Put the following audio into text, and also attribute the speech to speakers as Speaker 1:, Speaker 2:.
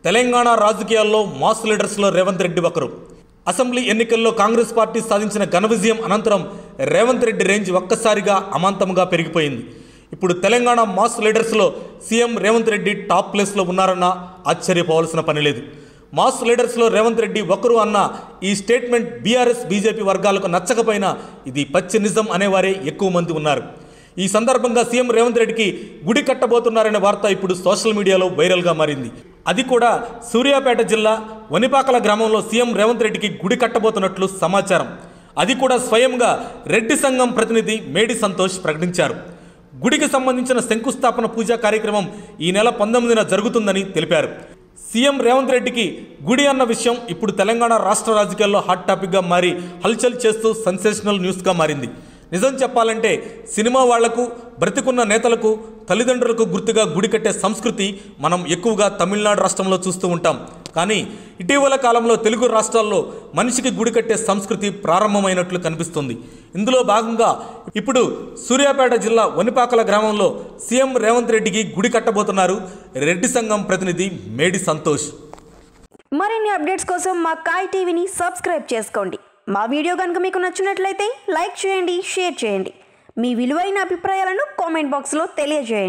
Speaker 1: తెలంగాణ రాజకీయాల్లో మాస్ లీడర్స్లో రేవంత్ రెడ్డి ఒకరు. అసెంబ్లీ ఎన్నికల్లో కాంగ్రెస్ పార్టీ సాధించిన ఘన విజయం అనంతరం రేవంత్ రెడ్డి రేంజ్ ఒక్కసారిగా అమాంతంగా పెరిగిపోయింది. ఇప్పుడు తెలంగాణ మాస్ లీడర్స్లో సీఎం రేవంత్ రెడ్డి టాప్ ప్లేస్లో ఉన్నారన్న ఆశ్చర్యపోవాల్సిన పని లేదు. మాస్ లీడర్స్లో రేవంత్ రెడ్డి ఒకరు అన్న ఈ స్టేట్మెంట్ బీఆర్ఎస్ బీజేపీ వర్గాలకు నచ్చకపోయినా ఇది పచ్చి నిజం అనేవారే ఎక్కువ మంది ఉన్నారు. ఈ సందర్భంగా సీఎం రేవంత్ రెడ్డికి గుడి కట్టబోతున్నారనే వార్త ఇప్పుడు సోషల్ మీడియాలో వైరల్గా మారింది. అది కూడా సూర్యాపేట జిల్లా వనిపాకల గ్రామంలో సీఎం రేవంత్ రెడ్డికి గుడి కట్టబోతున్నట్లు సమాచారం. అది కూడా స్వయంగా రెడ్డి సంఘం ప్రతినిధి మేడి సంతోష్ ప్రకటించారు. గుడికి సంబంధించిన శంకుస్థాపన పూజా కార్యక్రమం ఈ నెల 19న జరుగుతుందని తెలిపారు. సీఎం రేవంత్ రెడ్డికి గుడి అన్న విషయం ఇప్పుడు తెలంగాణ రాష్ట్ర రాజకీయాల్లో హాట్ టాపిక్గా మారి హల్చల్ చేస్తూ సెన్సేషనల్ న్యూస్గా మారింది. నిజం చెప్పాలంటే సినిమా వాళ్లకు, బ్రతికున్న నేతలకు, తల్లిదండ్రులకు గుర్తుగా గుడి కట్టే సంస్కృతి మనం ఎక్కువగా తమిళనాడు రాష్ట్రంలో చూస్తూ ఉంటాం. కానీ ఇటీవల కాలంలో తెలుగు రాష్ట్రాల్లో మనిషికి గుడి కట్టే సంస్కృతి ప్రారంభమైనట్లు కనిపిస్తుంది. ఇందులో భాగంగా ఇప్పుడు సూర్యాపేట జిల్లా వనిపాకల గ్రామంలో సీఎం రేవంత్ రెడ్డికి గుడి కట్టబోతున్నారు రెడ్డి సంఘం ప్రతినిధి మేడి సంతోష్.
Speaker 2: మరిన్ని అప్డేట్స్ కోసం మా కాయ్ టీవీని సబ్స్క్రైబ్ చేసుకోండి. మా వీడియో కనుక మీకు నచ్చినట్లయితే లైక్ చేయండి, షేర్ చేయండి. మీ విలువైన అభిప్రాయాలను కామెంట్ బాక్స్లో తెలియజేయండి.